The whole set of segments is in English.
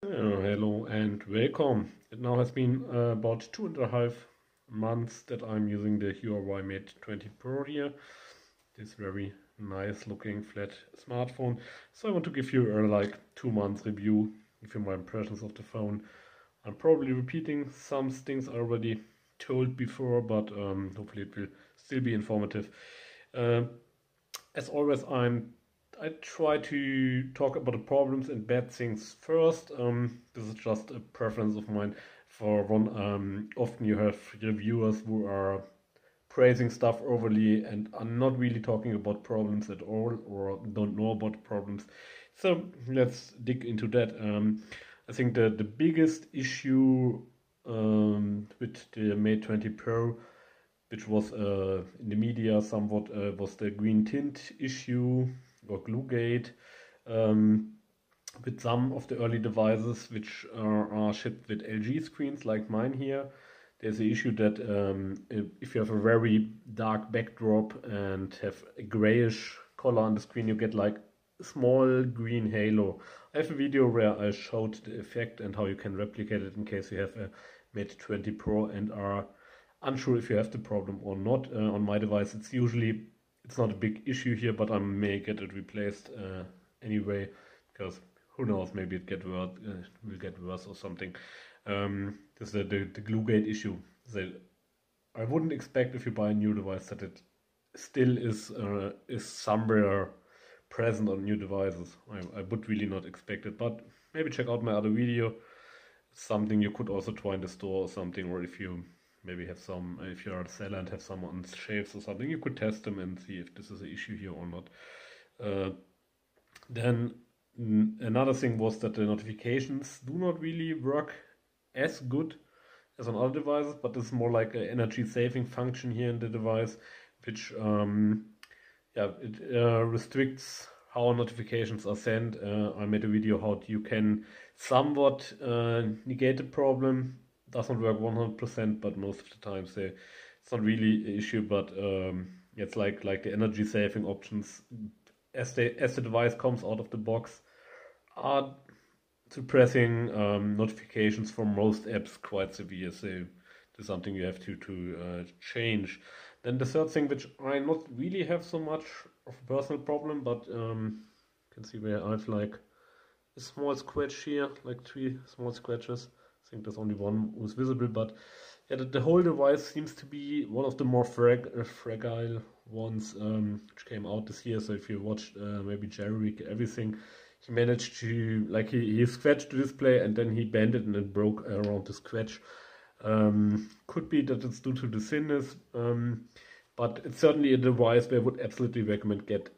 Hello and welcome. It now has been about 2.5 months that I'm using the Huawei Mate 20 Pro here. This very nice looking flat smartphone. So I want to give you a 2 months review, give you my impressions of the phone. I'm probably repeating some things I already told before, but hopefully it will still be informative. Uh, as always, I try to talk about the problems and bad things first. This is just a preference of mine. For one, often you have reviewers who are praising stuff overly and are not really talking about problems at all or don't know about problems. So let's dig into that. I think the biggest issue with the Mate 20 Pro, which was in the media somewhat, was the green tint issue or Gluegate. Um, with some of the early devices which are shipped with LG screens like mine here, there's the issue that if you have a very dark backdrop and have a grayish color on the screen, you get like a small green halo. I have a video where I showed the effect and how you can replicate it in case you have a Mate 20 Pro and are unsure if you have the problem or not. On my device, it's not a big issue here, but I may get it replaced anyway because who knows, maybe will get worse or something. This is the glue gate issue. I wouldn't expect if you buy a new device that it still is somewhere present on new devices. I would really not expect it, but maybe check out my other video. It's something you could also try in the store or something, or if you maybe have some, if you're a seller and have some on shelves or something, you could test them and see if this is an issue here or not. Uh, then another thing was that the notifications do not really work as good as on other devices, but it's more like an energy saving function here in the device, which yeah, it restricts how notifications are sent. I made a video how you can somewhat negate the problem. Doesn't work 100%, but most of the time it's not really an issue. But it's like the energy saving options as the device comes out of the box are suppressing notifications from most apps quite severe. So this is something you have to change. Then the third thing, which I not really have so much of a personal problem, but you can see where I have like a small scratch here, like 3 small scratches. I think there's only one who's visible, but yeah, the whole device seems to be one of the more fragile ones which came out this year. So if you watched maybe Jerry everything, he managed to he scratched the display and then he bent it and it broke around the scratch. Could be that it's due to the thinness, but it's certainly a device where I would absolutely recommend get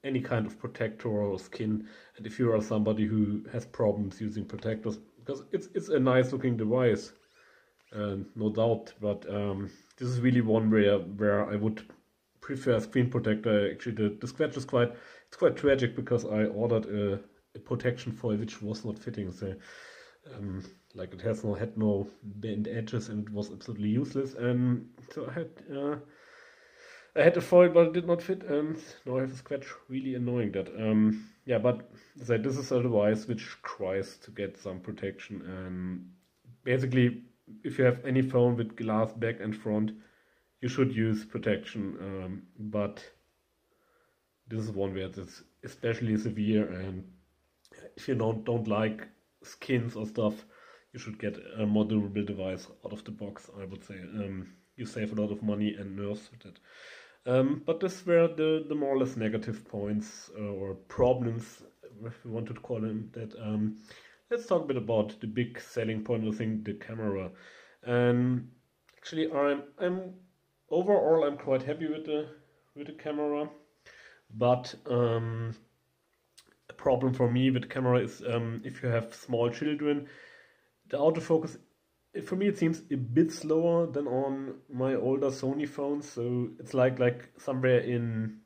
any kind of protector or skin. And if you are somebody who has problems using protectors, because it's a nice looking device, no doubt. But this is really one where I would prefer a screen protector. Actually, the scratch is quite tragic because I ordered a protection foil which was not fitting. So like it had no bent edges and it was absolutely useless. And so I had a foil but it did not fit, and now I have a scratch. Really annoying that. Yeah, but this is a device which tries to get some protection, and basically, if you have any phone with glass back and front, you should use protection. But this is one where it's especially severe, and if you don't like skins or stuff, you should get a more durable device out of the box, I would say. You save a lot of money and nerves with it. But this were the more or less negative points or problems, if we want to call them that. Let's talk a bit about the big selling point. I think the camera. And actually, I'm overall I'm quite happy with the camera, but a problem for me with the camera is if you have small children, the autofocus for me it seems a bit slower than on my older Sony phones. So it's like somewhere in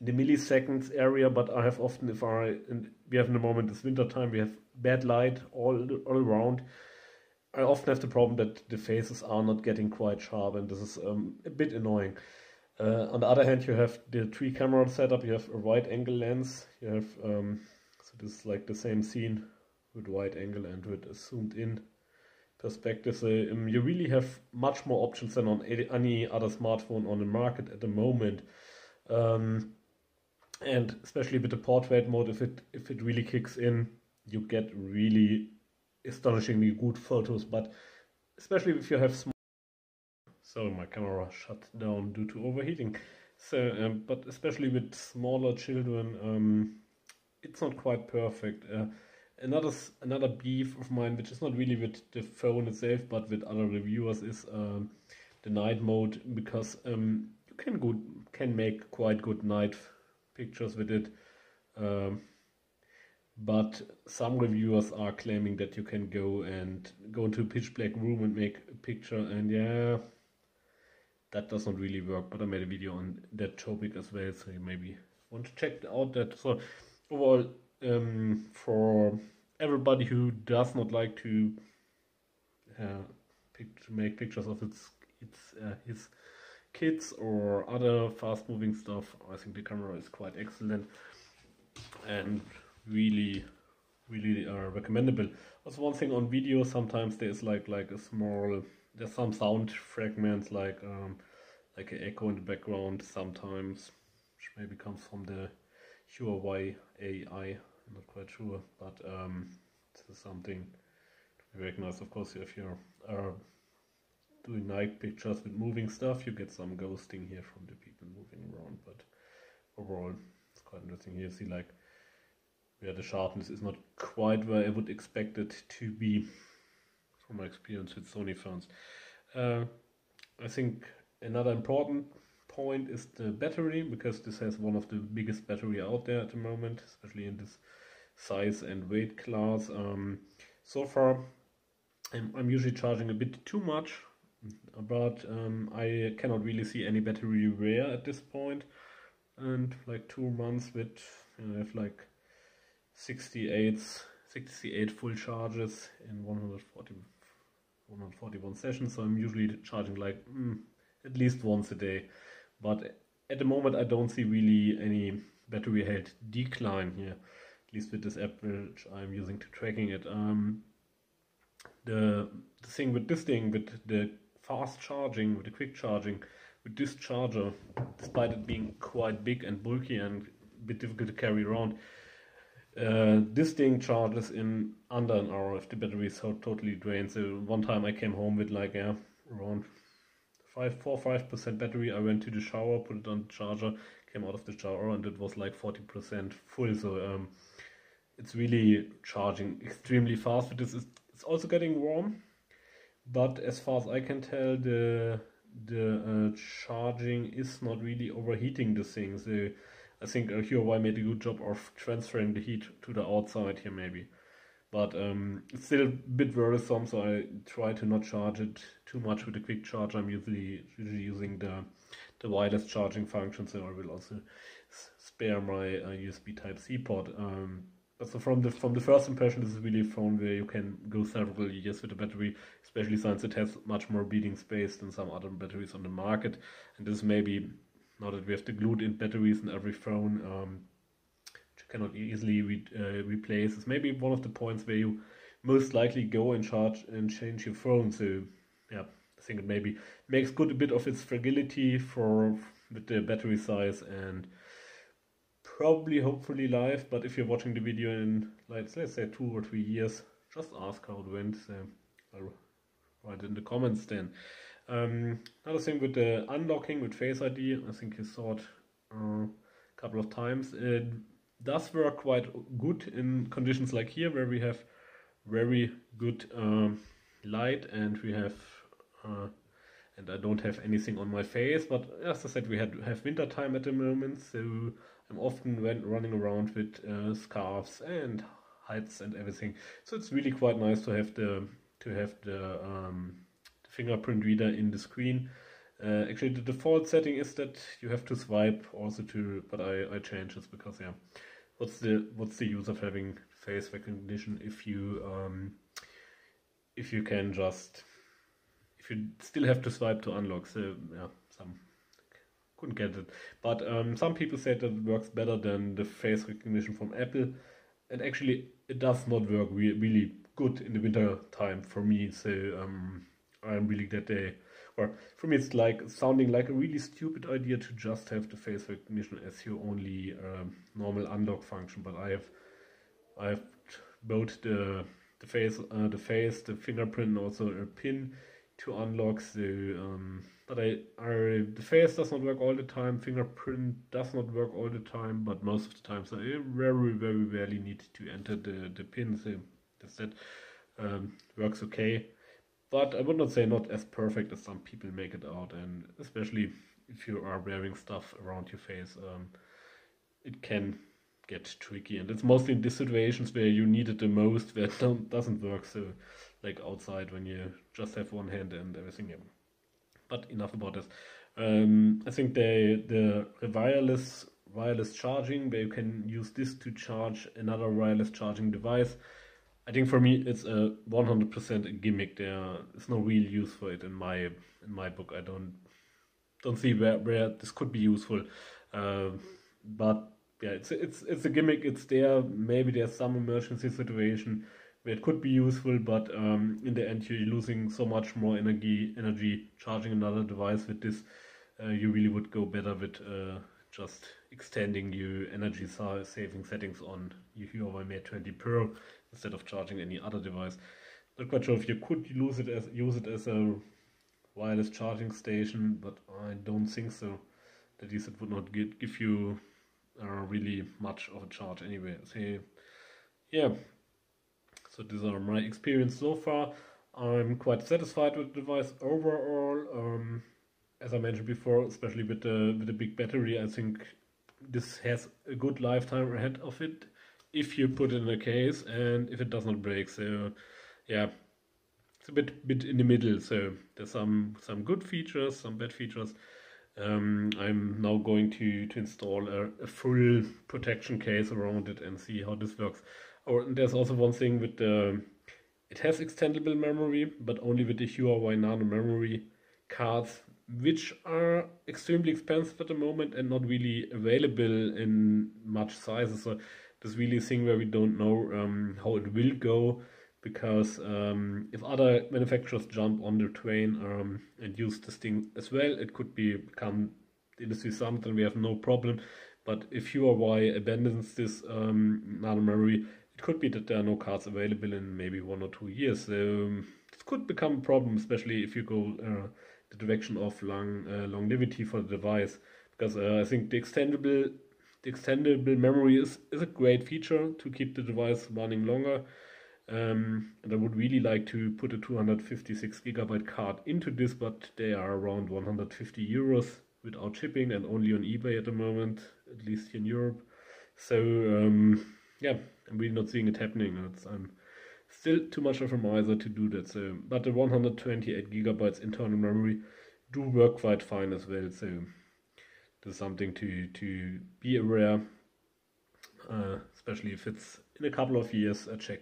the milliseconds area. But I have often, and we have in the moment it's winter time, we have bad light all around. I often have the problem that the faces are not getting quite sharp, and this is a bit annoying. On the other hand, you have the three camera setup. You have a wide angle lens. You have so this is like the same scene with wide angle and with a zoomed in perspective. So you really have much more options than on any other smartphone on the market at the moment. And especially with the portrait mode, if it really kicks in, you get really astonishingly good photos. But especially if you have small, so my camera shut down due to overheating. So, but especially with smaller children, it's not quite perfect. Another beef of mine, which is not really with the phone itself, but with other reviewers, is the night mode, because you can make quite good night pictures with it. But some reviewers are claiming that you can go into a pitch black room and make a picture, and yeah, that does not really work. But I made a video on that topic as well, so you maybe want to check out that. So overall, for everybody who does not like to make pictures of his kids or other fast-moving stuff, I think the camera is quite excellent and really recommendable. Also, one thing on video, sometimes there's like a small, there's some sound fragments like an echo in the background sometimes, which maybe comes from the Huawei AI. I'm not quite sure, but this is something to be recognized. Of course, if you're doing night pictures with moving stuff, you get some ghosting here from the people moving around, but overall it's quite interesting. Here you see like where the sharpness is not quite where I would expect it to be from my experience with Sony phones. I think another important point is the battery, because this has one of the biggest battery out there at the moment, especially in this size and weight class. So far I'm usually charging a bit too much, but I cannot really see any battery wear at this point. And like 2 months with I have like 68 full charges in 141 sessions, so I'm usually charging like at least once a day. But at the moment I don't see really any battery health decline here, at least with this app which I'm using to tracking it. The thing with this thing, with the fast charging, with the quick charging, with this charger, despite it being quite big and bulky and a bit difficult to carry around, this thing charges in under an hour if the battery is so totally drained. So one time I came home with like around 4-5% battery. I went to the shower, put it on the charger, came out of the shower, and it was like 40% full. So it's really charging extremely fast. But it's also getting warm, but as far as I can tell, the charging is not really overheating the thing. So I think Huawei made a good job of transferring the heat to the outside here maybe. But it's still a bit worrisome, so I try to not charge it too much with a quick charge. I'm usually using the wireless charging function, so I will also spare my USB Type-C port. But so from the first impression, this is really a phone where you can go several years with the battery, especially since it has much more breathing space than some other batteries on the market. And this maybe, now that we have the glued-in batteries in every phone, which you cannot easily replace, is maybe one of the points where you most likely go and change your phone. So yeah, I think it maybe makes good a bit of its fragility with the battery size, and probably hopefully live. But if you're watching the video in let's say 2 or 3 years, just ask how it went. I'll write in the comments then. Another thing with the unlocking with Face ID, I think you saw it a couple of times. It does work quite good in conditions like here, where we have very good light and we have and I don't have anything on my face. But as I said, we have winter time at the moment, so I'm often running around with scarves and hats and everything. So it's really quite nice to have the fingerprint reader in the screen. Actually, the default setting is that you have to swipe also but I changed this because yeah, what's the use of having face recognition if you still have to swipe to unlock? So yeah, couldn't get it. But some people said that it works better than the face recognition from Apple. and actually it does not work really good in the winter time for me. So I'm really glad they, or for me it's like sounding like a really stupid idea to just have the face recognition as your only normal unlock function. But I've both the fingerprint, and also a pin to unlock. So, but the face does not work all the time. Fingerprint does not work all the time, but most of the times I very rarely need to enter the pin. So that works okay. But I would not say not as perfect as some people make it out, and especially if you are wearing stuff around your face, it can get tricky. And it's mostly in these situations where you need it the most where it doesn't work. So, like outside when you just have one hand and everything. Yeah. But enough about this. I think the wireless charging, where you can use this to charge another wireless charging device. I think for me it's a 100% a gimmick. There is no real use for it in my book. I don't see where this could be useful. But yeah, it's a gimmick. It's there. Maybe there's some emergency situation where it could be useful, but in the end you're losing so much more energy charging another device with this. You really would go better with just extending your energy saving settings on your Huawei Mate 20 Pro instead of charging any other device. Not quite sure if you could use it as a wireless charging station, but I don't think so. At least it would not give you really much of a charge anyway. So yeah, so these are my experience so far. I'm quite satisfied with the device overall. As I mentioned before, especially with the big battery, I think this has a good lifetime ahead of it if you put it in a case and if it does not break. So yeah, it's a bit in the middle. So there's some good features, some bad features. I'm now going to install a full protection case around it and see how this works. And there's also one thing with it has extendable memory, but only with the Huawei Nano memory cards, which are extremely expensive at the moment and not really available in much sizes. So this really a thing where we don't know how it will go, because if other manufacturers jump on the train and use this thing as well, it could become the industry standard and we have no problem. But if Huawei abandons this nano memory, it could be that there are no cards available in maybe 1 or 2 years. So this could become a problem, especially if you go the direction of longevity for the device, because I think the extendable memory is a great feature to keep the device running longer. And I would really like to put a 256 gigabyte card into this, but they are around 150 euros without shipping and only on eBay at the moment, at least here in Europe. So yeah, I'm really not seeing it happening. I'm still too much of a miser to do that. So, but the 128 gigabytes internal memory do work quite fine as well. So there's something to be aware, especially if it's in a couple of years. I check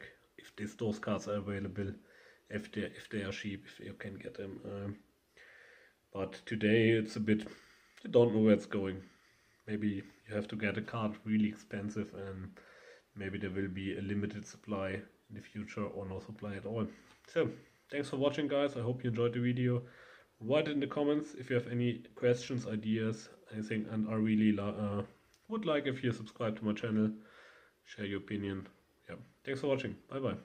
if those cards are available, if they are cheap, if you can get them. But today it's a bit, you don't know where it's going. Maybe you have to get a card really expensive, and maybe there will be a limited supply in the future or no supply at all. So thanks for watching, guys. I hope you enjoyed the video. Write it in the comments if you have any questions, ideas, anything, and I really would like if you subscribe to my channel, share your opinion. Yeah, thanks for watching. Bye bye.